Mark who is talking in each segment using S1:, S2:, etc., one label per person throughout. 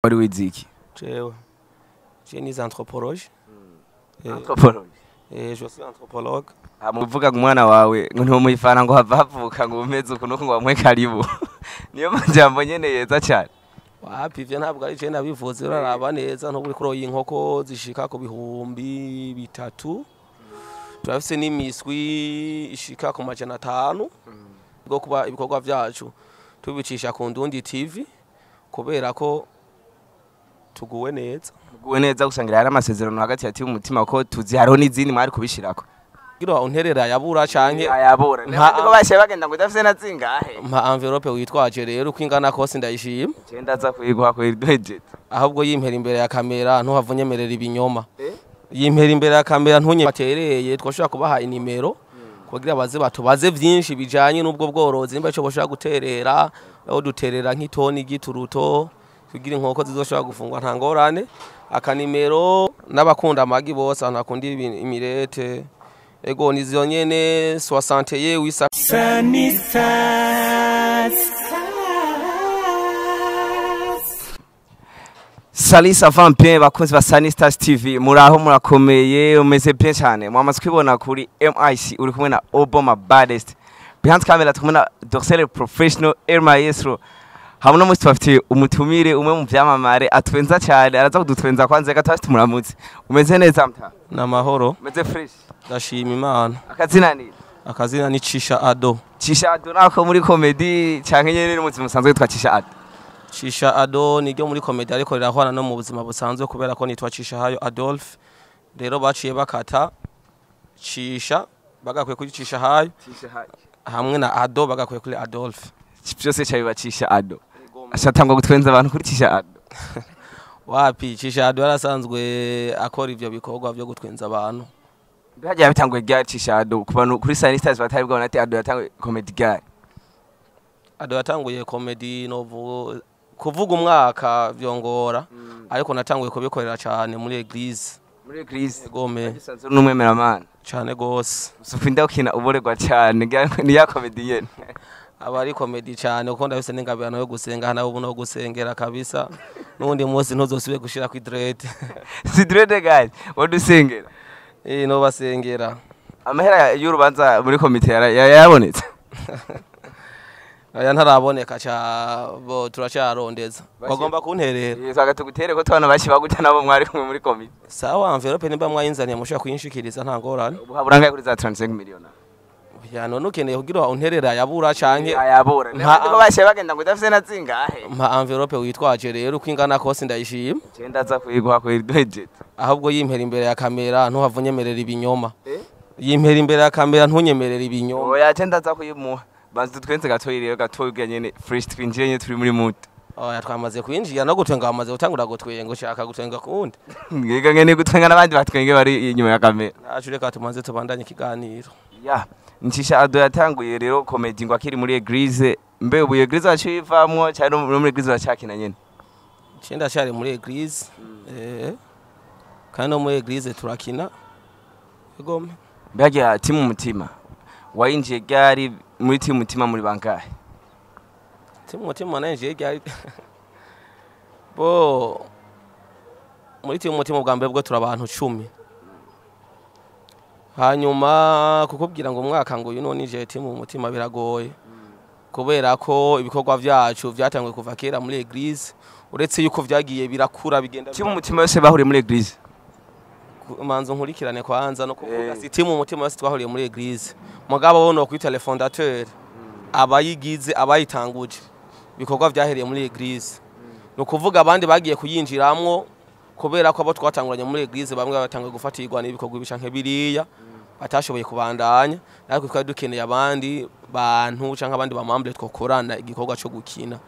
S1: Wari wiziki?
S2: Jewe. Je ni anthropologue.
S1: Anthropologue.
S2: Je suis anthropologue.
S1: Muvuga umwana wawe ngo ntumuyifana ngo havavuka ngo umeze uko nuko ngo bamwe karibu. Niyo majambo nyene yeza cyane.
S2: Wapi ivyo ntabwo ari je nabivuze uraraba neza ntuburi kuroye inkoko zishika ku bihumbi 3. Turafise n'imiswi ishika ku 500 bwo kuba ibikorwa vyacu tubicisha ku Ndundi TV kubera ko tuguwe neza
S1: gusangira hari amasezerano hagati ya umutima ko tuzi hariho n'izindi mwari kubishirako
S2: gira unterera yabura canke
S1: yabura ntabwo bashe bagenda ngo dafise na zingahe
S2: mpa envelope witwaje rero uko ingana kose ndayishima
S1: cenda za kuyiguha ko irweje
S2: ahubwo yimpera imbere ya kamera ntuhavunyemerera ibinyoma yimpera imbere ya kamera ntunye batereye twoshobora kubaha inimero kugira baze batubaze byinshi bijanye n'ubwo bworozi nimba cyo boshaka guterera aho duterera nk'itoni gituruto kugira inkoko zizoshobora gufungwa nta ngorane akanimero n'abakunda amagi bose anakunda imirete ego nizo nyene 60 ye wisa
S1: Salisa vampin bakozi ba Sanistas TV muraho murakomeye umeze bien cyane mwamaze kwibona kuri MIC uri kumwe na Obama Baddest behind camera tukumwe na Dorsel Professional Air Maestro hamwe no mustafite umutumire umwe mu byamamare atwenza cyane araza kudutwenza kwanze gatatu tumuramutse umeze neza mta
S2: na mahoro
S1: umeze fresh
S2: ndashima Imana
S1: akazina
S2: ni Cisha Ado
S1: nako muri comedy canke nyene n'umuzima musanzwe twa
S2: Cisha Ado ni ryo muri comedy ariko rirahwana no mu buzima busanzwe kubera ko nitwa Cisha hayo Adolphe rero baciye bakata Cisha bagakwiye kuri Cisha hayo hamwe na Ado bagakwiye kuri Adolphe
S1: byose cyabiba Cisha Ado ashatangwa gutwenza abantu kuri Cisha Ado
S2: wapi Cisha Ado yarasanzwe akora ivyo bikorwa byo gutwenza abantu
S1: byagiye bitangwe rya Cisha Ado kubantu kuri Sanistas batari bwa nati Ado yatangwe comedy guy
S2: Ado yatanguye comedy novo kuvuga umwaka vyongora ariko natanguye kubikorera cyane muri eglise gome
S1: gisanzwe n'umwemera man
S2: cyane gose
S1: usufinda ukina uboregwa cyane ni ya comedy yene
S2: abari comedy cyane uko ndabise n'ingabirano yo gusenga nawe ubu no gusengera kabisa nundi munsi ntuzosubire gushira ku dread
S1: si dread guys wadusengera
S2: no basengera
S1: amahera y'urubanza muri komite yabonetse
S2: aya ntaraboneka cha bo turacyarondeza bagomba kunterera
S1: yesaga tugutere ko twana bashi baguta nabo mwari kumwe muri komite
S2: sawa envelope nimba mwayinzaniye mushaka kuyinshikiriza nta ngorane
S1: ubuhaburanga kuri za 35 million
S2: ya none ukeneye kugira unterera yabura canke
S1: yabura ntabwo bashe bagenda ngo dafise na zingahe
S2: mpa envelope witwaje rero uko ingana kose ndayishima
S1: cenda za kuyiguha ko irweje
S2: ahubwo yimpera imbere ya kamera ntuhavunyemerera ibinyoma yimpera imbere ya kamera ntunyemerera ibinyoma
S1: oya cenda za kuyimuha banze twenze gatoyi rero gatoyi nyene fresh twinjiye nye turi muri mood
S2: oya twamaze kwinjiye no gutwenga amaze gutangura gutwenga ushaka gutwenga kundi
S1: ngiga ngene gutwenga nabandi batwenge bari inyuma ya kamera
S2: nacu reka tumanze tubandanye ikiganiro
S1: ya Cisha Ado yatanguye rero comedy ngo akiri muri eglise mbe ubu eglise acivamwo cyane no muri eglise bacakina nyene
S2: cenda cyari muri eglise kandi no muri eglise turakina egome
S1: mbyagiye timu mutima wayinjiye gari muri timu mutima muri bangahe
S2: timu mutima nanje gari bo muri timu mutima bwa mbere bwo turabantu 10 hanyuma kukubwira ngo umwaka ngo uyu none je timu mutima biragoye kubera ko ibikorwa vyacu vyatangwe kuva kera muri eglise uretse yuko vyagiye birakura bigenda
S1: timu mutima yose bahuriye muri eglise
S2: manzo nkurikirane kwanza no kuvuga si timu mutima yose twahuriye muri eglise mugabo bo no kwita le fondateur abayigize abayitanguje bikorwa vyahereye muri eglise no kuvuga abandi bagiye kuyinjiramwo kubera ko abo twatanguranye muri eglise bamwe batangwe gufatirwa n'ibikorwa bishanke biriya batashoboye kubandanya ariko twari dukeneye abandi bantu canke abandi bamamble twokorana igikorwa cyo gukina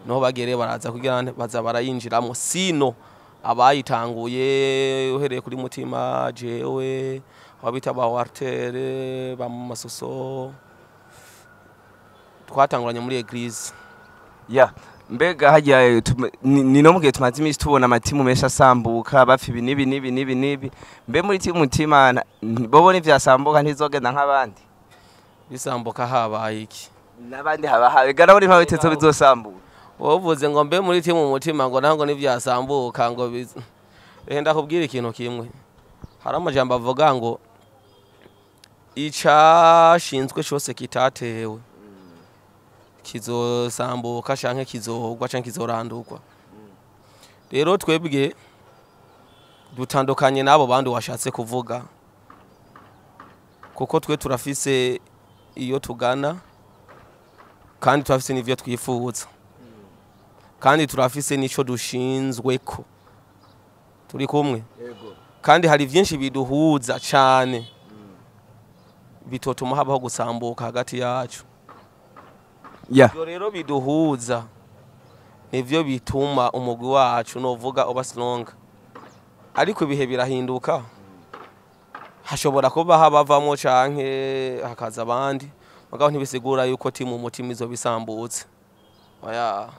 S2: no bagere baraza kugira baza barayinjiramwo sino abayitanguye uhereye kuri mutima jewe wabita ba wartere ba masoso twatanguranye muri eglise
S1: ya mbega hajya ni no mugihe tumaze imisi tubona amatimu mesha asambuka bafi nibi mbe muri timu mutima bobo ni vyasambuka ntizogenda nk'abandi
S2: bisambuka habaye iki
S1: nabandi haba gara muri mpabitezo bizosambuka
S2: wovuze ngo mbe muri timu umutima ngo nango nivyasambuka ngo renda kubwira ikintu kimwe hari amajambo avuga ngo icashinzwe cyose kitatewe kizosambuka canke kizogwa canke kizorandurwa rero twebwe dutandukanye nabo bandi washatse kuvuga kuko twe turafise iyo tugana kandi turafise n'ivyo twifuza kandi turafise nico dushinzweko turi kumwe kandi hari vyinshi biduhuza cyane bitotuma habaho gusambuka hagati yacu ibyo rero biduhuza nivyo bituma umugwi wacu novuga oba strong ariko ibihe birahinduka hashobora kuba habavamo canke hakaza abandi mugabo ntibisigura yuko timu umutima izo bisambutse oya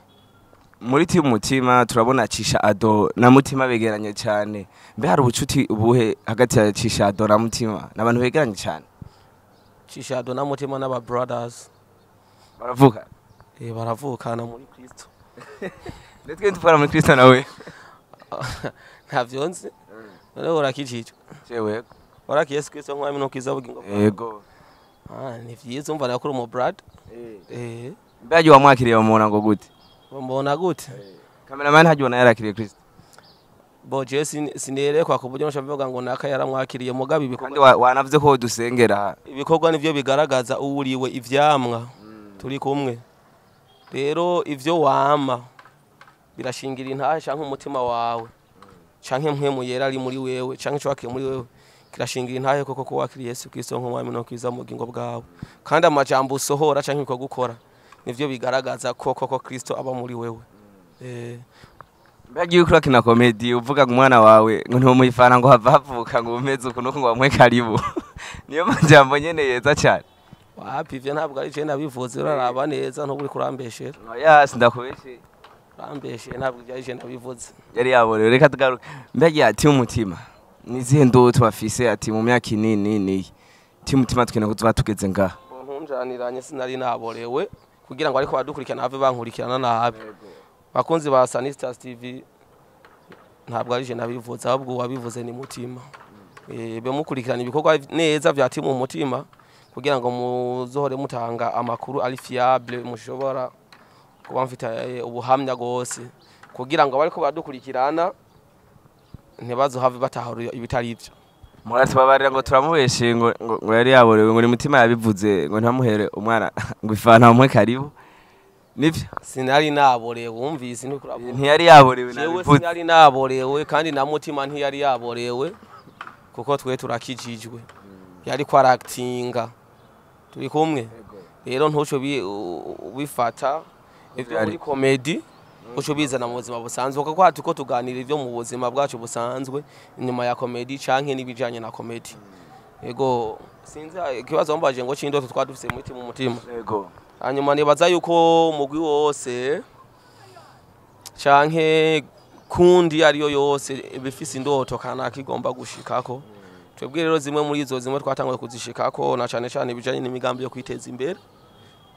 S1: muri timu umutima turabona Cisha Ado na Mutima begeranye cyane mbe hari ubucuti ubuhe hagati ya Cisha Ado na Mutima nabantu begeranye cyane
S2: Cisha Ado na Mutima n'aba brothers
S1: baravuka
S2: baravukana muri Kristo
S1: ndetse twara muri Kristo nawe
S2: ntavyonze none urakijije
S1: jewe
S2: waraki Yesu Kristo nkwami no kiza bugingo
S1: yego
S2: ni vyiza umva nakuri mu brad
S1: mbaje wamwakiriye umona ngo gute
S2: mbona gute
S1: cameraman hajyona yarakiriye Kristo
S2: bo Jesse sinere kwa kuburyo nshavuga ngo naka yaramwakiriye mugabe ibikorwa
S1: kandi wanavuze ko dusengera
S2: ibikorwa nivyo bigaragaza uwuriwe ivyamwa turi kumwe rero ivyo wama birashingira intahe canke umutima wawe canke mpwemu yera ari muri wewe canke cwakiye muri wewe kirashingira intahe koko wakiriye Yesu Kristo nk'umwami no kwiza mu bugingo bwawe kandi amajambo usohora canke uko gukora nivyo bigaragaza koko Kristo aba muri wewe
S1: mbagiye ukura kina comedy uvuga ngo umwana wawe ngo ntumuyifana ngo hava havuka ngo umeze uko nuko ngo wamwe karibu niyo majambo nyene yeza cyane
S2: wapi ivyo ntabwo ari je nabivuze uraraba neza ntuburi kurambeshera
S1: oya sindakubeshe
S2: rambeshe ntabwo byari je nabivuze
S1: yari yaborewe reka tugaruka mbagiye ati umutima nizihe ndoto bafise ati mu myaka inini ni timu mutima twene ko tuba tugeze ngaha
S2: ntunjaniranye sinari naborewe kugira ngo ariko badukurikirana have bankurikirana nabi bakunzi ba Stars TV ntabwo ari je nabivuze ahubwo wabivuze ni Mutima be mukurikirana ibikorwa neza vya timu umutima kugira ngo muzohore mutanga amakuru ari fiable mushobora kuba mfite ubuhamya gose kugira ngo bariko badukurikirana ntibazo have batahura ibitari ivyo
S1: murati babarira ngo turamubeshe ngo yari yaborewe ngo ni Mutima yabivuze ngo ntamuhere umwana ngo ifana umwe karibu nivyo
S2: sinari naborewe wumvise
S1: ntiyari yaborewe
S2: nabivuze sinari naborewe kandi na Mutima ntiyari yaborewe kuko twe turakijijwe yari kwa actinga turi kumwe rero ntuco bifata ivyo muri comedy uco bizana mu buzima busanzwe kuko hatuko tuganira ivyo mu buzima bwacu busanzwe inyuma ya comedy canke nibijanye na comedy ego sinzi kibazo mbaje ngo cindoto twadufise mu timu umutima
S1: ego
S2: hanyuma nibaza yuko mugwi wose canke kundi ariyo yose bifise indoto kana kigomba gushikako twebwe rero zimwe muri izo zimwe twatanguye kuzishikako na cane cane bijanye n'imigambi yo kwiteza imbere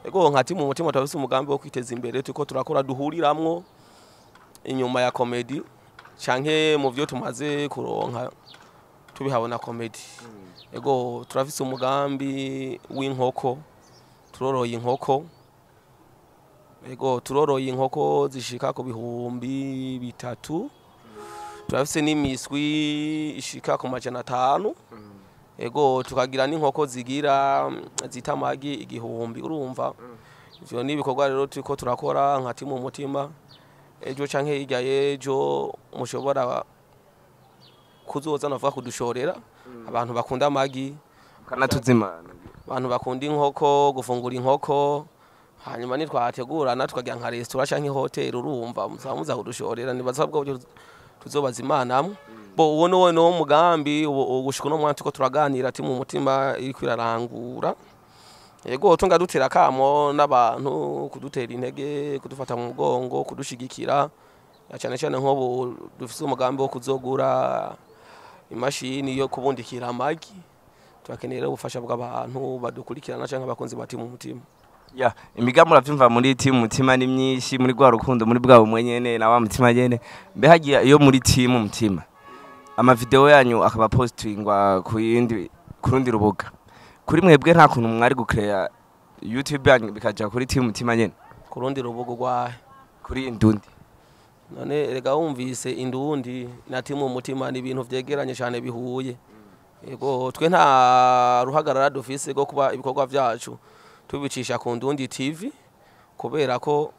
S2: ego nkati mu mutima twafise umugambi wo kwiteza imbere tuko turakora duhuriramwo inyuma ya comedy canke mu byo tumaze kuronka tubihabona comedy ego turafise umugambi w'inkoko turoroye inkoko ego turoroye inkoko zishika ku bihumbi 3 turafise n'imiswi ishika ku 500 ego tukagira n'inkoko zigira zita magi igihumbi urumva ivyo ni ibikorwa rero tuko turakora nka timu umutima ejo canke hirya yejo mushobora kuzoza navuga kudushorera abantu bakunda magi
S1: kanatuzimana
S2: abantu bakunda inkoko gufungura inkoko hanyuma nitwategurana tukagira nka restaurant canke hotel urumva muzamuza kudushorera nibaza bwo tuzobaza imana bo uwo no mugambi ugushika no mwantu ko turaganira ati mu mutima iri kwirarangura yego tunga dutera kamo n'abantu kudutera intege kudufata mu mugongo kudushigikira cyane cyane nko dufise umugambi wo kuzogura imashini yo kubundikira amagi turakenera ubufasha bw'abantu badukurikirana canke abakunzi bati mu mutima
S1: Ya imigambo uravyumva muri team mutima ni myinshi muri gwa rukundo muri bwa bumwe nyene na wa mutima nyene mbe hagiye iyo muri team mutima ama video yanyu akaba postingwa ku rundi rubuga kuri mwebwe nta kuntu mwari gucrea YouTube yanyu bikaja kuri team mutima nyene
S2: ku rundi rubuga rwahe
S1: kuri indundi
S2: none rega wumvise indundi na team mutima ni ibintu vyegeranye cyane bihuye yego twe nta ruhagarara dufise go kuba ibikorwa vyacu tubicisha ku Ndundi TV kubera ko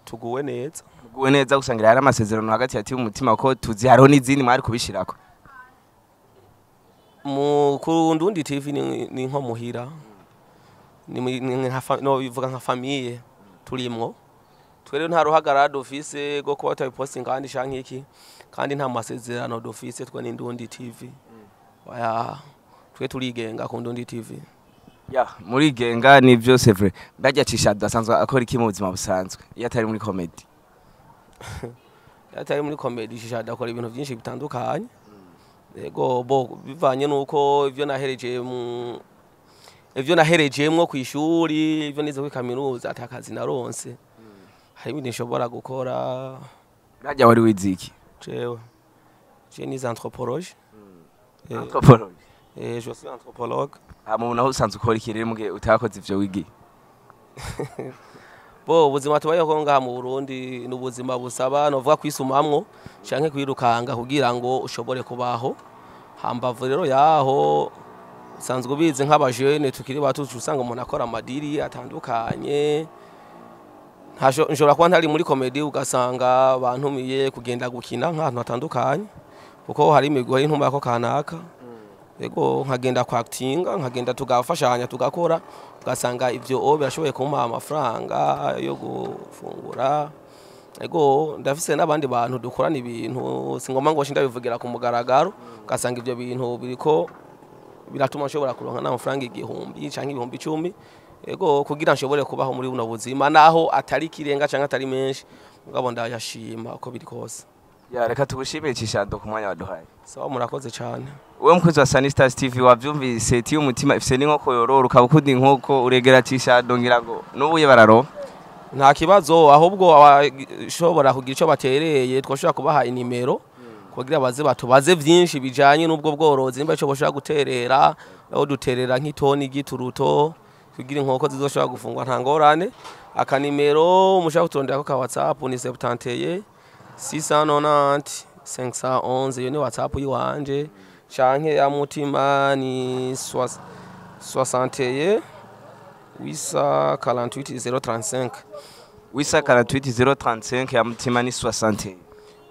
S2: tuguwe neza
S1: gusangira hari amasezerano hagati ya team mutima ko tuzi hariho n'izindi mwari kubishirako
S2: mu ku Ndundi TV ni nko muhira ni no bivuga nka famille turimwo twere nta ruhagarara dufise go kuba tabiposting kandi shanki iki kandi nta masezerano dufise twe ni Ndundi TV waya twe turigenga ku Ndundi TV.
S1: Ya muri genga ni byose vrai bajya Cisha dasanzwe akora iki mu buzima busanzwe iyo atari muri comedy
S2: atari muri comedy Cisha dakora ibintu byinshi bitandukanye yego bo bivanye nuko ivyo naherejemwo ku ishuri ivyo nize ku kaminuza atakazi naronse hari ibintu nshobora gukora
S1: bajya wari wiziki
S2: jewe je ni anthropologue je suis anthropologue
S1: mu naho usanzwe ukora iki rero mugihe utakoze ivyo wigi
S2: bo ubuzima tubayeho ngaha mu Burundi n'ubuzima busaba novuga kwisumamwo canke kwirukanga kugira ngo ushobore kubaho hambavu rero yaho usanzwe ubize nk'abajene tukiri bato usanga umuntu akora amadiri atandukanye nshobora kuba ntari muri comedy ugasanga bantumiye kugenda gukina nk'ahantu hatandukanye kuko hari imigwi y'intumba ko kanaka yego nkagenda kwa actinga nkagenda tugafashanya tugakora ugasanga ivyo birashoboye kumpa amafaranga yo gufungura yego ndafise n'abandi bantu dukorana ibintu singoma ngo shinda bivugira ku mugaragaro ugasanga ivyo bintu biriko biratuma nshobora kuronka n'amafaranga 1000 canke 1010 yego kugira nshobore kubaho muri buno buzima naho atari kirenga canke atari menshi mugabo ndayashima uko biri kose.
S1: Ya reka tugushimire Cisha ku mwanya waduhaye.
S2: Sawa murakoze cyane.
S1: Wewe mukozi wa Sunny TV wavyumvise team mutima ifise n'inkoko yororoka ukunda inkoko uregera Cisha ngira ngo nubuye bararo
S2: nta kibazo ahubwo abashobora kugira ico batereye twashobora kubaha inimero kugira baze batubaze vyinshi bijanye n'ubwo bworozi nimba ico boshobora guterera aho duterera nk'itoni gituruto kugira inkoko zizoshobora gufungwa nta ngorane akanimero mushaka kutondera ko ka WhatsApp ni 71 690 511 yo ni WhatsApp yiwanje canke ya mutima ni 61 848
S1: 035 ya mutima ni 60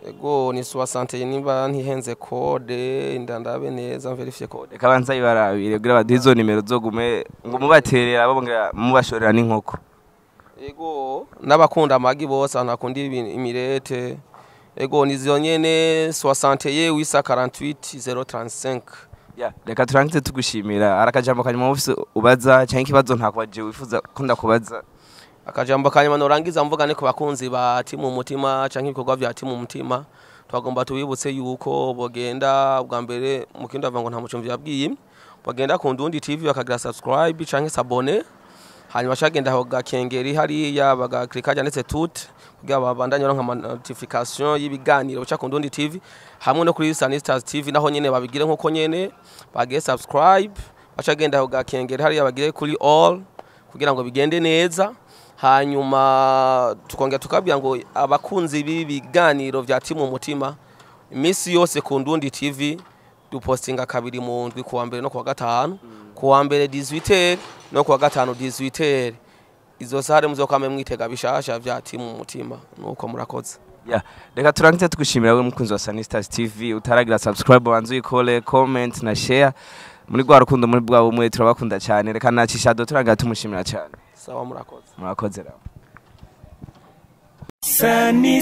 S2: ego ni 60 nimba ntihenze code ndandabe neza verifie code
S1: kabanza ibarabire kugira badizo nimero zogume ngo mubaterera babongira mubashorera n'inkoko
S2: ego n'abakunda amagi bose anakunda imirete ego nizo nyene 61 848 035.
S1: Ya reka turangize tugushimira arakajambo kanyuma ofisi ubaza cyangwa ikibazo ntakwaje wifuza kunda kubaza
S2: akajambo kanyuma norangiza mvuga ne ku bakunzi ba timu mutima canke ibikorwa vya timu mutima twagomba tubibutse yuko bogenda bwa mbere mukindo avango nta mucumvi yabwiye bogenda ku Ndundi TV bakagira subscribe canke s'abonner hanyuma shagenda ho gakengeri hari ya bagaklika ndetse tout kugira babandanye nka notification y'ibiganiro cya ku Ndundi TV hamwe no kuri Sunny TV naho nyene babigire nkuko nyene bage subscribe bacagenda ho gakengeri hari yabagire kuri all kugira ngo bigende neza hanyuma tukongera tukabya ngo abakunzi b'ibiganiro vya timu mutima imisi yose ku Ndundi TV dupostinga kabiri mu ndwi kuwa mbere no kuwa gatanu kuwa mbere 18 no kuwa gatanu 18 izo sare muzokame mwitega bishasha vya timu mutima nuko murakoze.
S1: Ya reka turangize tugushimira we mukunzi wa Sunny TV utaragira subscribe banzu ikole comment na share muri gwa rukundo muri bwa bumwe turabakunda cyane reka na Cisha turanga tumushimira cyane.
S2: Sawa murakoze.
S1: Murakoze rero.
S3: Sunny